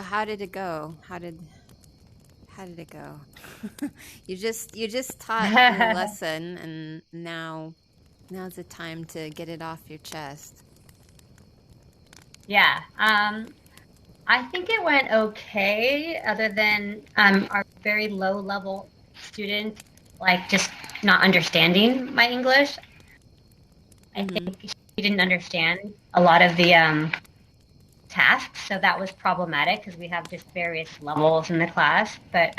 How did it go? How did it go? You just taught the lesson, and now's the time to get it off your chest. Yeah. I think it went okay, other than our very low level student, like just not understanding my English. I Mm-hmm. think she didn't understand a lot of the tasks, so that was problematic because we have just various levels in the class. But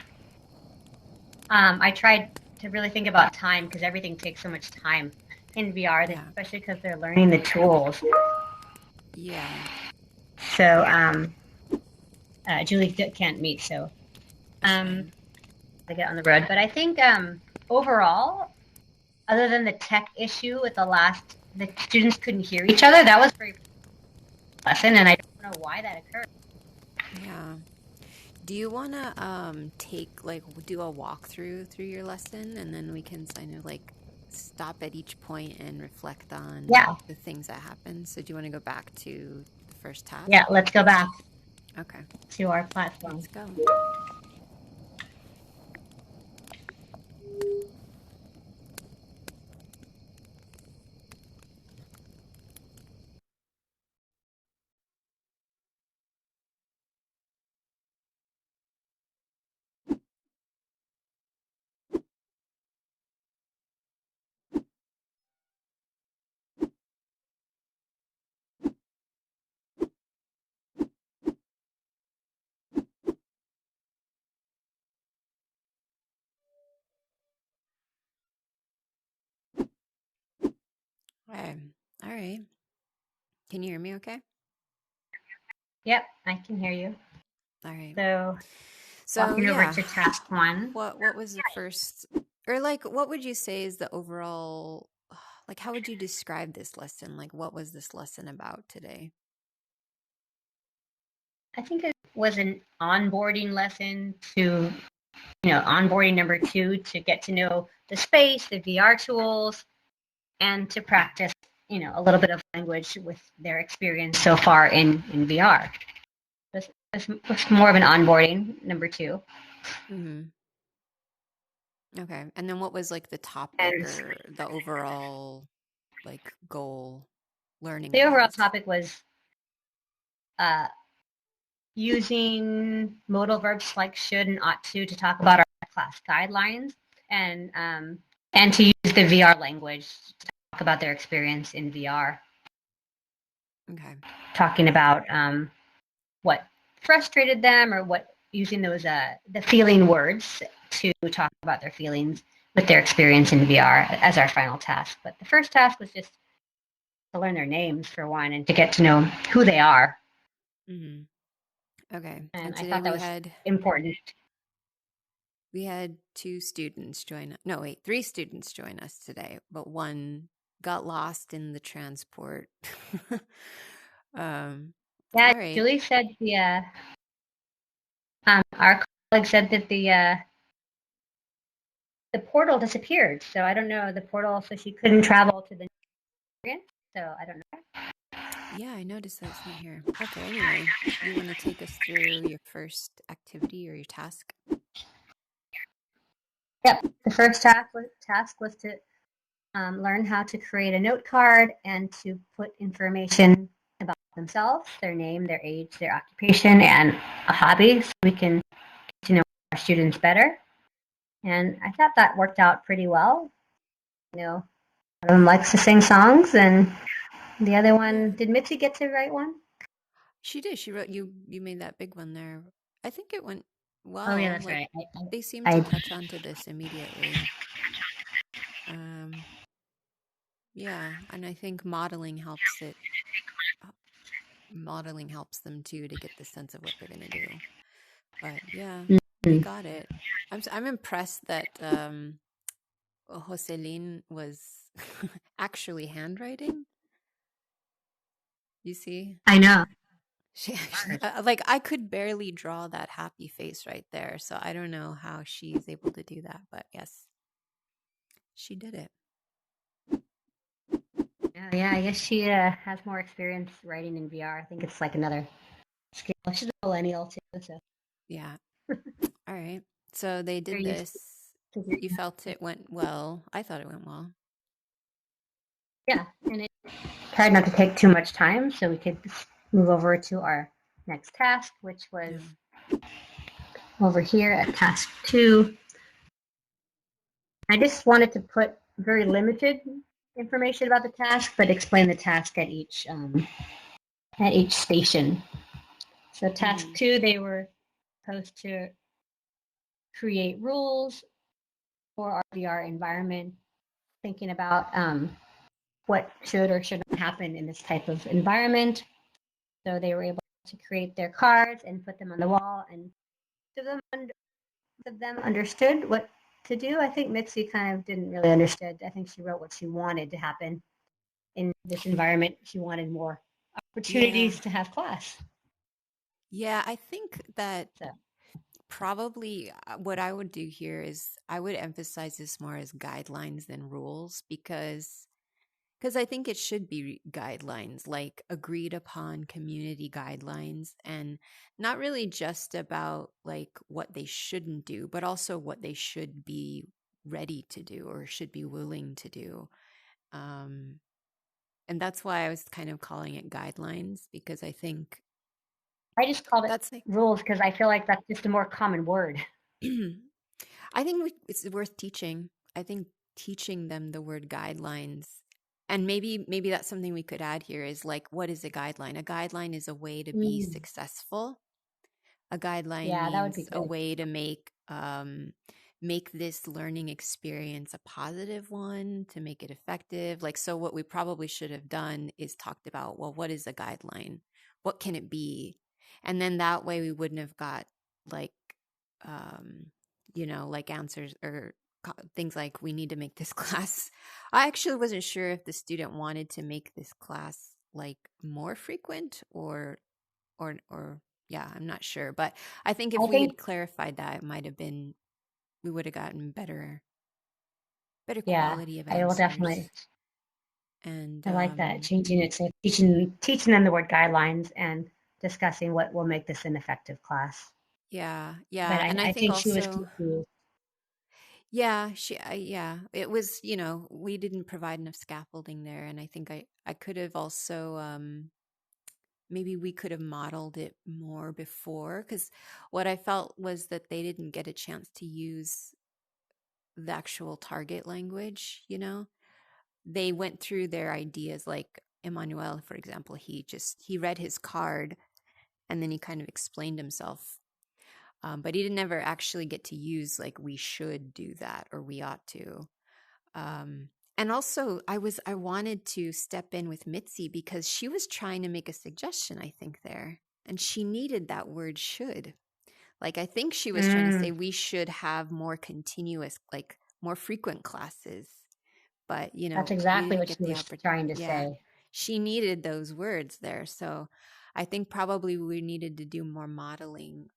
I tried to really think about time because everything takes so much time in VR, Yeah. especially because they're learning the tools. Yeah. So Julie can't meet, so That's fine. to get on the road. But I think overall, other than the tech issue with the students couldn't hear each other. That was very lesson, and I don't know why that occurred. Yeah. Do you want to take like do a walkthrough through your lesson, and then we can kind of like stop at each point and reflect on Yeah, the things that happened? So do you want to go back to the first task? yeah. Let's go back Okay. to our platform. Let's go. Okay. All right. Can you hear me okay? Yep, I can hear you. All right. So So walking over yeah, to task one. what was the first, or like what would you say is the overall, like how would you describe this lesson? Like what was this lesson about today? I think it was an onboarding lesson to, onboarding number two to get to know the space, the VR tools, and to practice, a little bit of language with their experience so far in VR. This more of an onboarding number two. Mm-hmm. Okay. And then what was like the topic And or the overall like goal learning the overall wise? topic was uh, using modal verbs like should and ought to talk about our class guidelines, and and to use the VR language to talk about their experience in VR, Okay. talking about what frustrated them or what using those the feeling words to talk about their feelings with their experience in VR as our final task. But the first task was just to learn their names for one and to get to know who they are. Mm-hmm. Okay. And And I today thought that we was had important. we had two students join. No, wait, three students join us today, but one got lost in the transport. um, Yeah, all right. Julie said our colleague said that the portal disappeared. So I don't know the portal, so she couldn't travel to the experience. So I don't know. Yeah, I noticed that it's not here. Okay, anyway, you want to take us through your first activity or your task? Yep. The first task was to learn how to create a note card and to put information about themselves, their name, their age, their occupation, and a hobby, so we can get to know our students better. And I thought that worked out pretty well. One of them likes to sing songs, and the other Yeah, one, did Mitzi get to write one? she did. She wrote you made that big one there. I think it went Oh yeah, well. that's Like right. they seemed to I catch on to this immediately. Um, yeah, and I think modeling helps them too to get the sense of what they're going to do. But yeah, they mm, got it. I'm impressed that Jocelyn was actually handwriting. You see, I know. she actually like I could barely draw that happy face right there. So I don't know how she's able to do that, but yes, she did it. Yeah, I guess she has more experience writing in VR. I think it's like another skill. She's a millennial too. So Yeah. All right. So they they're did used this. to You felt it went well. I thought it went well. yeah, and it tried not to take too much time, so we could move over to our next task, which was Yeah. over here at task 2. I just wanted to put very limited information about the task, but explain the task at each station. So task Mm-hmm. 2, they were supposed to create rules for our VR environment, thinking about what should or should not happen in this type of environment. So they were able to create their cards and put them on the wall, and them understood what to do. I think Mitzi kind of didn't really understand. I think she wrote what she wanted to happen in this environment. She wanted more Yeah. opportunities to have class. Yeah. I think that So probably what I would do here is I would emphasize this more as guidelines than rules because I think it should be guidelines, like agreed upon community guidelines, and not really just about like what they shouldn't do, but also what they should be ready to do or should be willing to do. Um, and that's why I was kind of calling it guidelines because I think I just called it that's like rules because I feel like that's just a more common word. I think it's worth teaching. I think teaching them the word guidelines, and maybe that's something we could add here is like, what is a guideline? A guideline is a way to be Mm, successful. A guideline yeah, that would be means a good. way to make this learning experience a positive one, to make it effective. Like, so what we probably should have done is talked about, well, what is a guideline? What can it be? And then that way we wouldn't have got like, um, like answers or things like we need to make this class. I actually wasn't sure if the student wanted to make this class like more frequent or yeah, I'm not sure. But I think if I we had think, clarified that, it might have been we would have gotten better yeah, quality of I will answers. definitely. And I like that changing it to teaching them the word guidelines and discussing what will make this an effective class. yeah, But yeah, and I I think think she was also confused. yeah, yeah, it was, we didn't provide enough scaffolding there, and I think I could have also maybe we could have modeled it more before because what I felt was that they didn't get a chance to use the actual target language, they went through their ideas like Emmanuel, for example, he read his card and then he kind of explained himself. But he didn't ever actually get to use like we should do that or we ought to. And also I wanted to step in with Mitzi because she was trying to make a suggestion, I think, there. And she needed that word should. Like I think she was trying to say Mm, we should have more continuous, like more frequent classes, but that's we exactly didn't what she get the was opportunity. trying to Yeah, say. she needed those words there, so I think probably we needed to do more modeling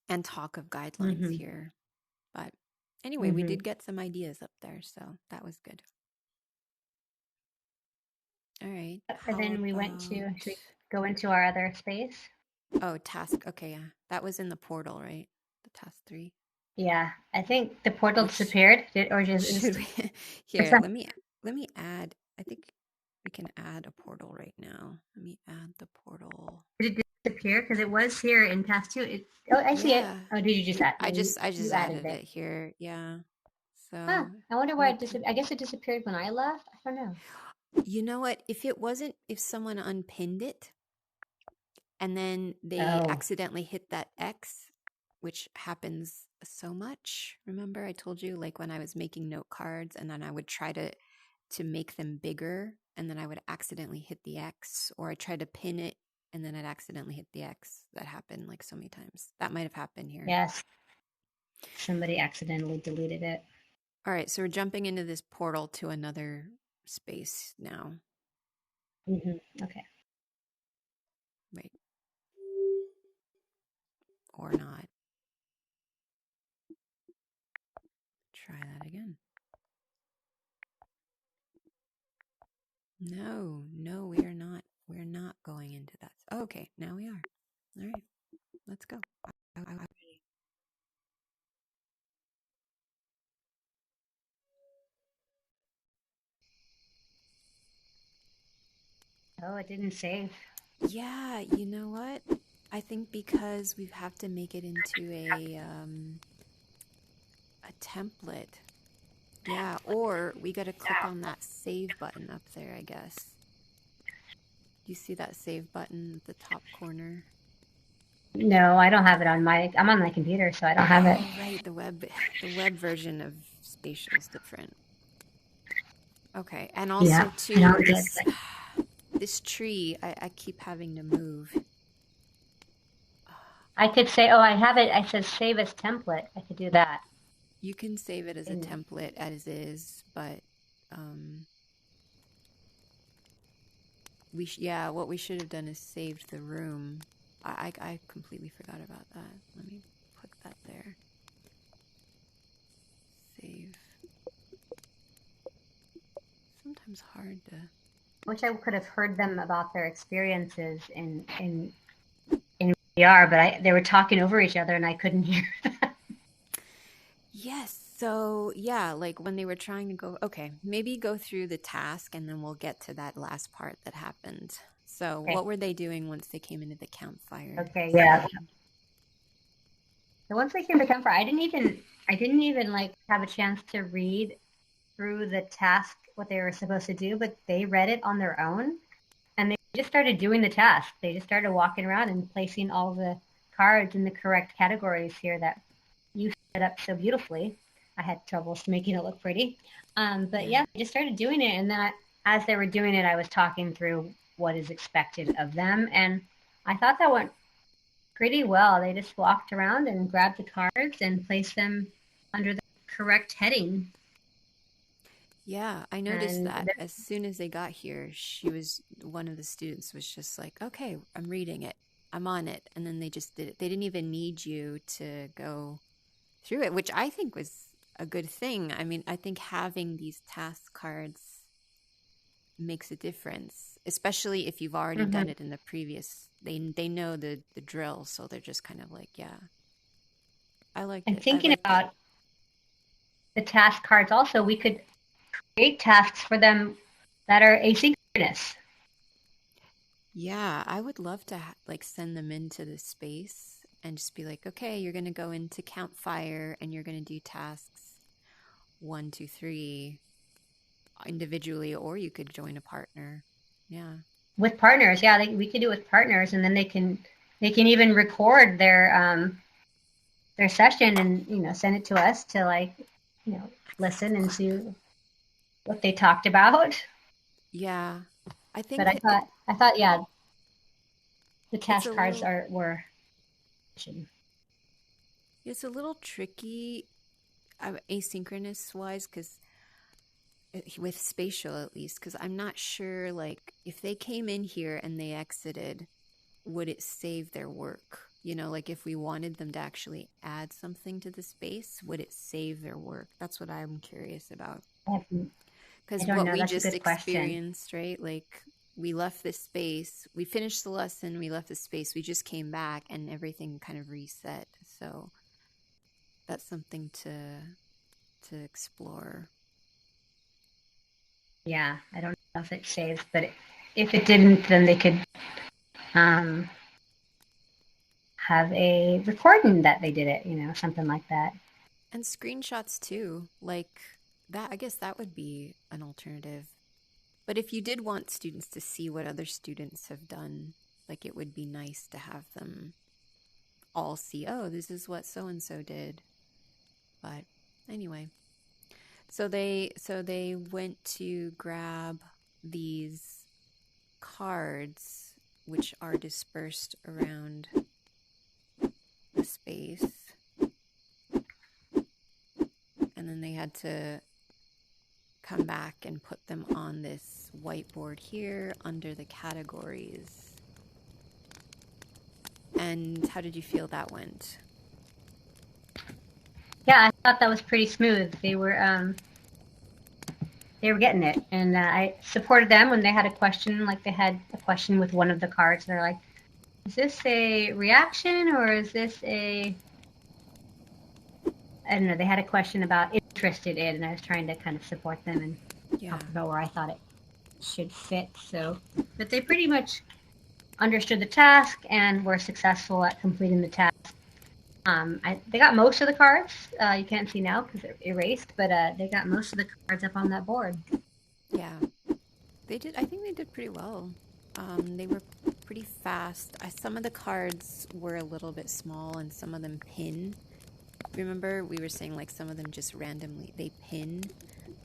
and talk of guidelines Hmm. here. But anyway, we Hmm. did get some ideas up there, so that was good. All right, And how then we went to, about should we go into our other space? task? Okay, yeah, that was in the portal, right? The task 3. Yeah, I think the portal Which disappeared, or should just we it's here, not, let me add. I think we can add a portal right now. Let me add the portal. did it disappear? Because it was here in task 2. Oh, I see it. Yeah, Oh, did you just add? I No, just I you just added added it. it here. Yeah. Huh. So I wonder let why me it disappeared. I guess it disappeared when I left. I don't know. you know what? If someone unpinned it and then they Oh, accidentally hit that X, which happens so much. Remember I told you like when I was making note cards and then I would try to make them bigger and then I would accidentally hit the X or I tried to pin it and then I'd accidentally hit the X. That happened like so many times. That might have happened here. yes. Somebody accidentally deleted it. All right, so we're jumping into this portal to another space now. Okay. Right. Or not. Try that again. No, we are not. We're not going into that. Oh, okay, now we are. All right. let's go. I- Oh, it didn't save. yeah, you know what? I think because we have to make it into a template. Yeah, or we got to click on that save button up there, I guess. You see that save button at the top corner? No, I don't have it on my. I'm on my computer, so I don't have it. Oh, right, the web version of Spatial is different. Okay, and Yeah, also I too don't get this it. this tree, I keep having to move. I could say, oh, I have it. I said save as template. I could do that. You can save it as a And template as is, but um, yeah, what we should have done is saved the room. I completely forgot about that. Let me put that there. Save. Sometimes hard to. wish I could have heard them about their experiences in VR, but they were talking over each other and I couldn't hear. Yes. So, yeah, like when they were trying to go, okay, maybe go through the task and then we'll get to that last part that happened. So, Okay. what were they doing once they came into the campfire Okay. Yeah. setting? So once they came to comfort, I didn't even like have a chance to read through the task what they were supposed to do, but they read it on their own and they just started doing the task. They just started walking around and placing all the cards in the correct categories here that you set up so beautifully. I had troubles making it look pretty. But Yeah. yeah, they just started doing it. And then as they were doing it, I was talking through what is expected of them. And I thought that went pretty well. They just walked around and grabbed the cards and placed them under the correct heading. Yeah, I noticed And that as soon as they got here, one of the students was just like, okay, I'm reading it, I'm on it. And then they just did it. They didn't even need you to go through it, which I think was a good thing. I mean, I think having these task cards makes a difference, especially if you've already done mhm. it in the previous. They know the drill, so they're just kind of like, yeah, I liked And it. I thinking liked it. about the task cards also, we could create tasks for them that are asynchronous. Yeah, I would love to like send them into the space and just be like, okay, you're going to go into campfire and you're going to do tasks one, two, three individually, or you could join a partner. Yeah. With partners. Yeah, we could do it with partners, and then they can even record their session and send it to us to like listen and see what they talked about. Yeah. I But think I thought yeah, the it's task a cards little were it's a little tricky asynchronous wise because with spatial at least because I'm not sure like if they came in here and they exited would it save their work? You know, like if we wanted them to actually add something to the space, would it save their work? That's what I'm curious about. I Because don't what know. we That's a just good question. experienced, right? Like we left this space, we finished the lesson, we left the space, we just came back and everything kind of reset. So that's something to explore. Yeah, I don't know if it saves, but if it didn't, then they could um, have a recording that they did it. Something like that. And screenshots too. Like that, I guess that would be an alternative. But if you did want students to see what other students have done, like it would be nice to have them all see, oh, this is what so and so did. But anyway, so they went to grab these cards which are dispersed around the space and then they had to come back and put them on this whiteboard here under the categories. And how did you feel that went? Yeah, I thought that was pretty smooth. They were getting it, and I supported them when they had a question. Like they had a question with one of the cards, and they're like, is this a reaction or is this a, I don't know, they had a question about interested in, and I was trying to kind of support them and Yeah. talk about where I thought it should fit. So, but they pretty much understood the task and were successful at completing the task. They got most of the cards. You can't see now because they're erased, but they got most of the cards up on that board. Yeah. They did. I think they did pretty well. They were pretty fast. Some of the cards were a little bit small, and some of them pin. Remember, we were saying like some of them just randomly they pin,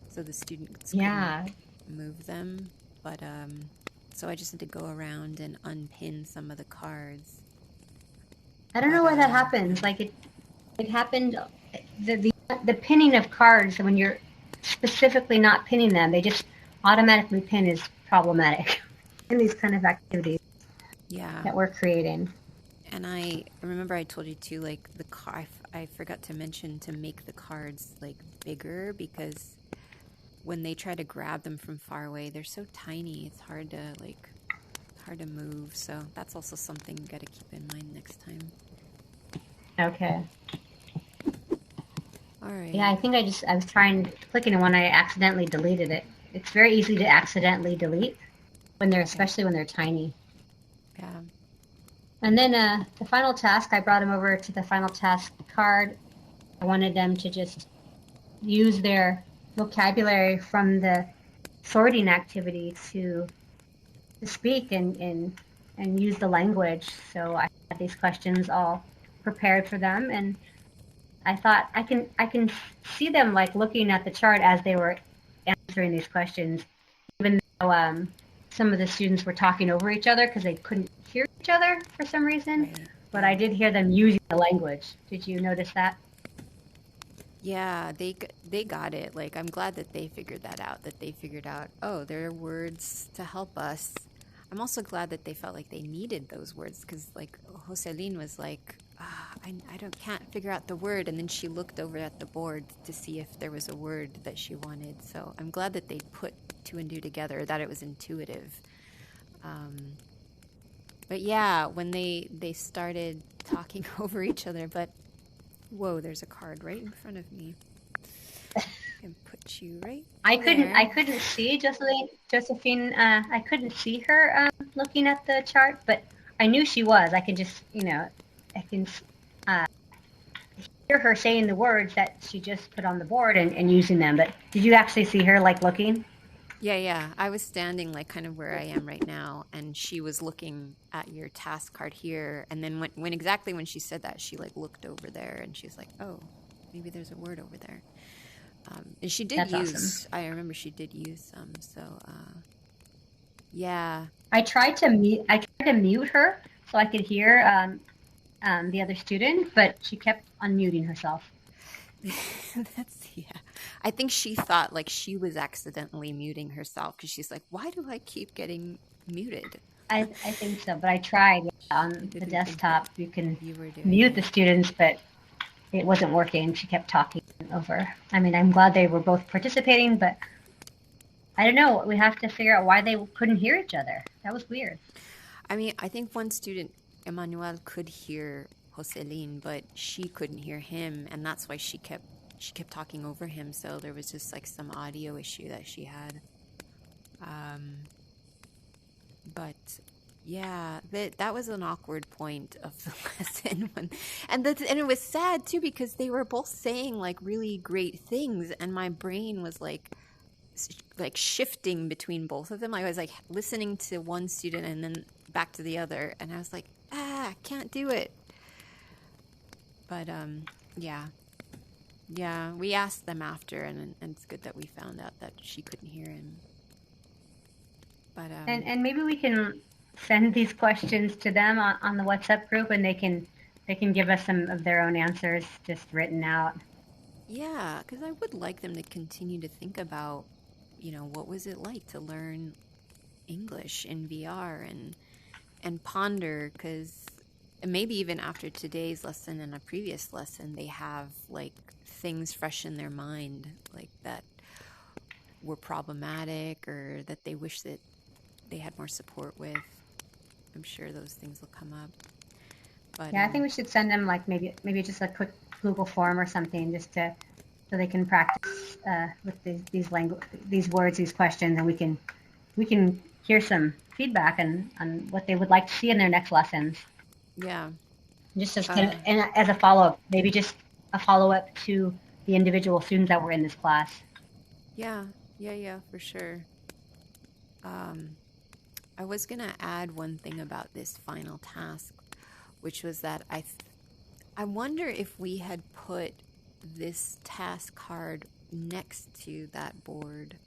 so the students couldn't Yeah, move them. But so I just had to go around and unpin some of the cards. I don't know But why that yeah, happens. Like it happened. The pinning of cards when you're specifically not pinning them, they just automatically pin is problematic in these kind of activities yeah. that we're creating. And I remember I told you too, like the car. I forgot to mention to make the cards like bigger because when they try to grab them from far away, they're so tiny. It's hard to move. So that's also something you got to keep in mind next time. Okay. All Yeah, right. I was trying clicking on one, I accidentally deleted it. It's very easy to accidentally delete when they're, Okay. especially when they're tiny. Yeah. And then the final task, I brought them over to the final task card. I wanted them to just use their vocabulary from the sorting activity to speak and use the language. So I had these questions all prepared for them, and I thought I can see them like looking at the chart as they were answering these questions, even though some of the students were talking over each other because they couldn't hear each other for some reason. Right. But Yeah. I did hear them using the language. Did you notice that? Yeah, they got it. Like I'm glad that they figured that out. That they figured out, oh, there are words to help us. I'm also glad that they felt like they needed those words because, like, Jocelyn was like, I don't can't figure out the word, and then she looked over at the board to see if there was a word that she wanted. So I'm glad that they put two and two together. That it was intuitive. Um, but yeah, when they started talking over each other, but whoa, there's a card right in front of me. And put you right I there. couldn't see Josephine. I couldn't see her looking at the chart, but I knew she was. I could just, I can uh, hear her saying the words that she just put on the board and using them. But did you actually see her like looking? Yeah, yeah. I was standing like kind of where I am right now, and she was looking at your task card here. And then when exactly when she said that, she like looked over there, and she's like, "Oh, maybe there's a word over there." And she did That's awesome. use. I remember she did use some. So, yeah, I tried to mute her so I could hear the other student, but she kept unmuting herself. that's yeah. I think she thought like she was accidentally muting herself because she's like, "Why do I keep getting muted?" I think so, but I tried. Yeah, She on the didn't think that desktop. You can you were doing mute the it. students, but it wasn't working. She kept talking over. I mean, I'm glad they were both participating, but I don't know. We have to figure out why they couldn't hear each other. That was weird. I mean, I think one student, Emmanuel, could hear Jocelyn, but she couldn't hear him, and that's why she kept talking over him. So there was just like some audio issue that she had. Um, but yeah, that was an awkward point of the lesson and it was sad too because they were both saying like really great things, and my brain was like shifting between both of them. I was like listening to one student and then back to the other, and I was like, I can't do it. But yeah, yeah, we asked them after, and it's good that we found out that she couldn't hear him. But And maybe we can send these questions to them on the WhatsApp group, and they can give us some of their own answers just written out. yeah, because I would like them to continue to think about, what was it like to learn English in VR and ponder, because maybe even after today's lesson and a previous lesson, they have like things fresh in their mind, like that were problematic or that they wish that they had more support with. I'm sure those things will come up. But Yeah, I think we should send them like maybe just a quick Google form or something, just to so they can practice with these words, these questions, and we can hear some feedback on what they would like to see in their next lessons. yeah. Just as kind of, Uh, and as a follow up, maybe just a follow up to the individual students that were in this class. yeah, yeah, for sure. Um, I was gonna add one thing about this final task, which was that I wonder if we had put this task card next to that board.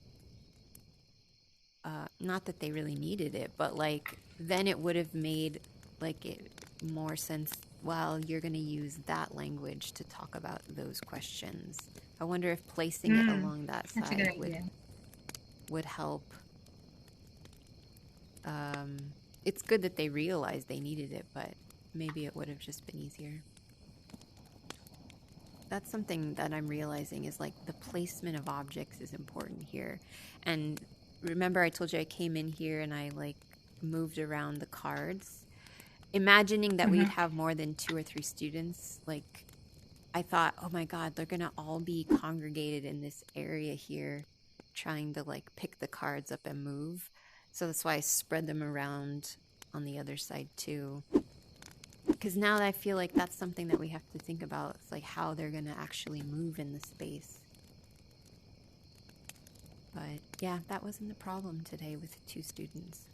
Not that they really needed it, but like then it would have made like it more sense. Well, you're going to use that language to talk about those questions. I wonder if placing it Mm, along that that's a good side idea. would help. It's good that they realized they needed it, but maybe it would have just been easier. That's something that I'm realizing is like the placement of objects is important here. And remember, I told you I came in here and I like moved around the cards, imagining that we'd Hmm. have more than 2 or 3 students. Like, I thought, oh my God, they're gonna all be congregated in this area here, trying to like pick the cards up and move. So that's why I spread them around on the other side too. Because now that I feel like that's something that we have to think about. It's like how they're going to actually move in the space. But yeah, that wasn't the problem today with 2 students.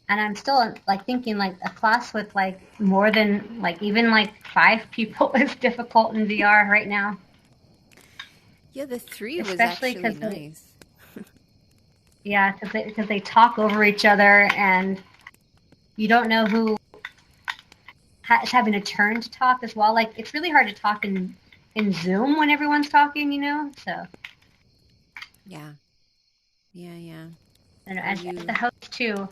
And I'm still like thinking like a class with like more than like even like 5 people is difficult in VR right now, Yeah, the 3 was especially actually because they, nice. yeah, because they talk over each other and you don't know who is having a turn to talk as well. Like it's really hard to talk in Zoom when everyone's talking, you know. So Yeah, yeah. and Are as the you? host too,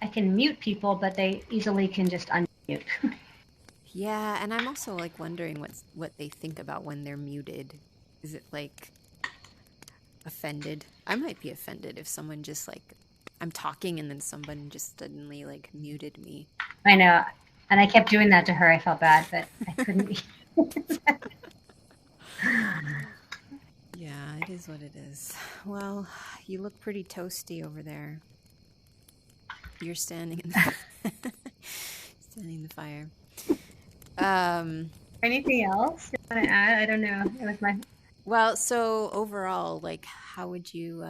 I can mute people, but they easily can just unmute. Yeah, and I'm also like wondering what they think about when they're muted. Is it like offended? I might be offended if someone just like I'm talking and then someone just suddenly like muted me. I know, and I kept doing that to her. I felt bad, but I couldn't. Yeah, it is what it is. Well, you look pretty toasty over there. You're standing in the standing in the fire. Um, Anything else you want to add? I don't know. It was my well, so overall, like, how would you?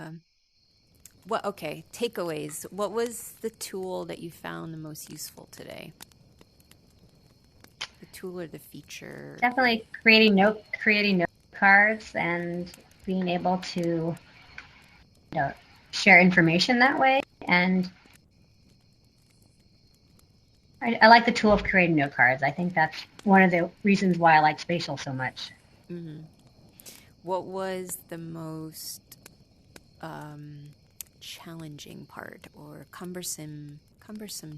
What? Okay, takeaways. What was the tool that you found the most useful today? The tool or the feature? definitely creating note cards and being able to share information that way. And I like the tool of creating note cards. I think that's one of the reasons why I like Spatial so much. Hmm. What was the most challenging part or cumbersome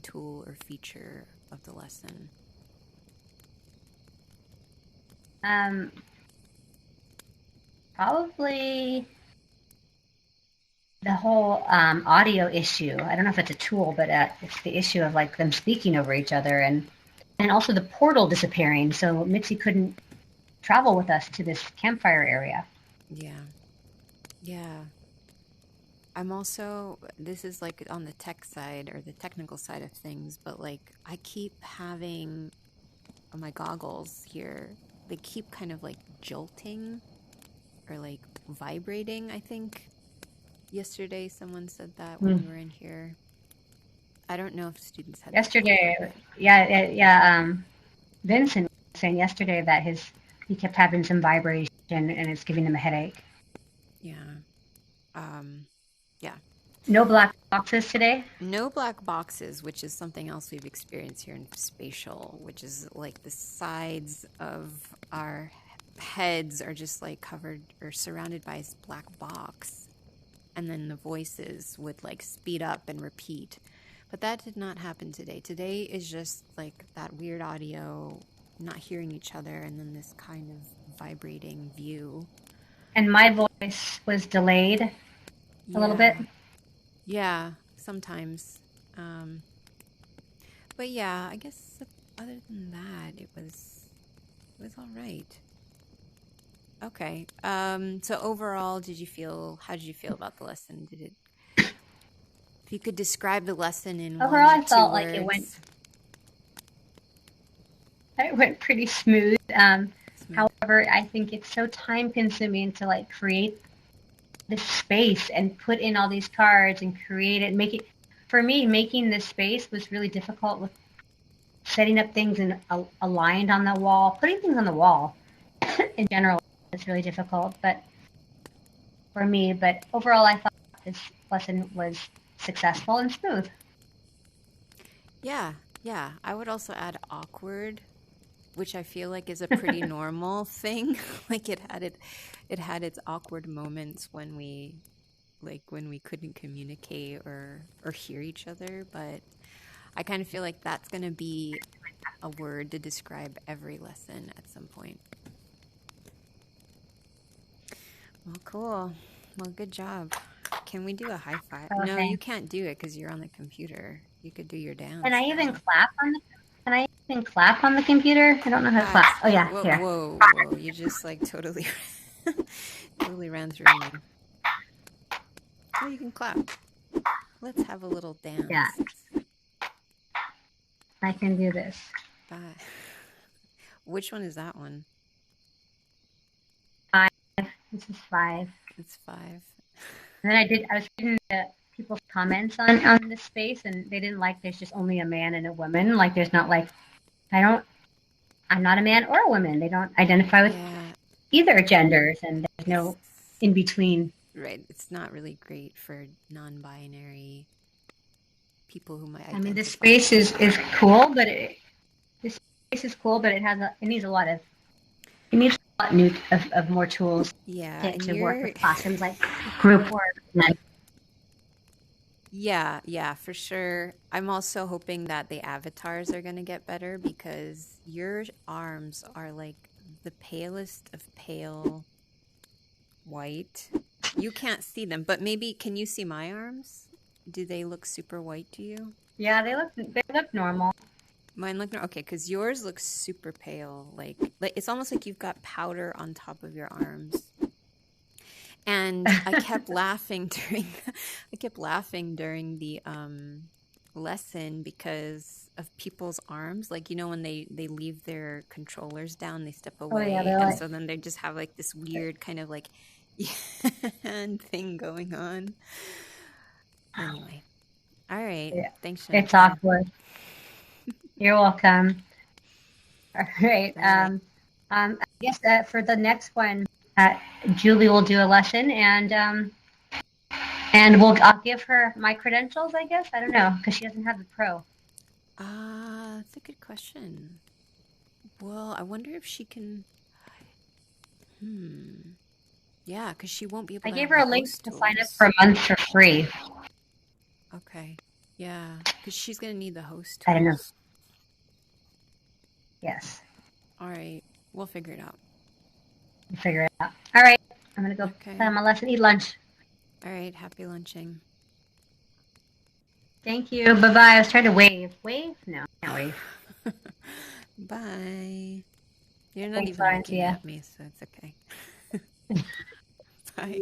tool or feature of the lesson? Um, Probably the whole audio issue. I don't know if it's a tool, but it's the issue of like them speaking over each other, and also the portal disappearing. So Mitzi couldn't travel with us to this campfire area. Yeah. Yeah. I'm also, this is like on the tech side or the technical side of things, but like I keep having my goggles here, they keep kind of like jolting or like vibrating, I think. Yesterday, someone said that when we Mm. were in here. I don't know if students had that Yesterday, problem, but yeah. Vincent was saying yesterday that he kept having some vibration and it's giving him a headache. yeah. Um, yeah. No black boxes today. No black boxes, which is something else we've experienced here in Spatial, which is like the sides of our heads are just like covered or surrounded by this black box. And then the voices would like speed up and repeat. But that did not happen today. Today is just like that weird audio, not hearing each other, and then this kind of vibrating view. And my voice was delayed a little bit. Yeah. Yeah, sometimes. Um, but yeah, I guess other than that, it was all right. Okay. So overall, how did you feel about the lesson? If you could describe the lesson in one Overall, or I two felt like it went words, it went pretty smooth. smooth. However, I think it's so time consuming to like create this space and put in all these cards and create it, make it. For me, making this space was really difficult with setting up things and aligned on the wall, putting things on the wall in general. It's really difficult, but for me, but overall, I thought this lesson was successful and smooth. Yeah, yeah. I would also add awkward, which I feel like is a pretty normal thing. Like it had its awkward moments when we couldn't communicate or hear each other, but I kind of feel like that's going to be a word to describe every lesson at some point. Well, cool. Well, good job. Can we do a high five? So No, you thanks. can't do it because you're on the computer. You could do your Can dance I even though. clap on the? Can I even clap on the computer? I don't know how to clap. Oh yeah, Whoa, here. whoa, whoa! You just like totally, totally ran through me. Oh, you can clap. Let's have a little Yeah, dance. I can do this. Bye. Which one is that one? 5. This is 5. It's five. And then I was reading people's comments on this space, and they didn't like. There's just only a man and a woman. Like there's not like I don't. I'm not a man or a woman. They don't identify with Yeah, either genders, and there's it's no in between. right. It's not really great for non-binary people who might I mean, this identify space as is that. cool, but this space is cool, but it needs a lot of it needs a lot new of more tools Yeah, and to work you're with classrooms like group work. And yeah, yeah, for sure. I'm also hoping that the avatars are going to get better because your arms are like the palest of pale white. You can't see them, but maybe can you see my arms? Do they look super white to you? yeah, they look normal. Mine look okay because yours looks super pale. Like it's almost like you've got powder on top of your arms. And I kept laughing during I kept laughing during the lesson because of people's arms. Like when they leave their controllers down, they step Oh yeah, away, they're and like so then they just have like this weird kind of like hand thing going on. Anyway, all right. yeah, Thanks, it's Jennifer. awkward. You're welcome. All right. All right. I guess for the next one, Julie will do a lesson, and I'll give her my credentials. I guess I don't know because she doesn't have the pro. That's a good question. Well, I wonder if she can. Hmm. Yeah, because she won't be able I to gave have her the a link host to sign up for tools. a month for free. Okay. Yeah, because she's gonna need the host I don't know. tools. Yes, All right, we'll figure it out. we'll figure it out. All right, I'm gonna go plan Okay. my lesson, eat lunch. All right. Happy lunching. Thank you. Bye bye. I was trying to wave. Wave? No, I can't wave. Bye. You're not Thanks, even looking Valencia. at me, so it's okay. Bye.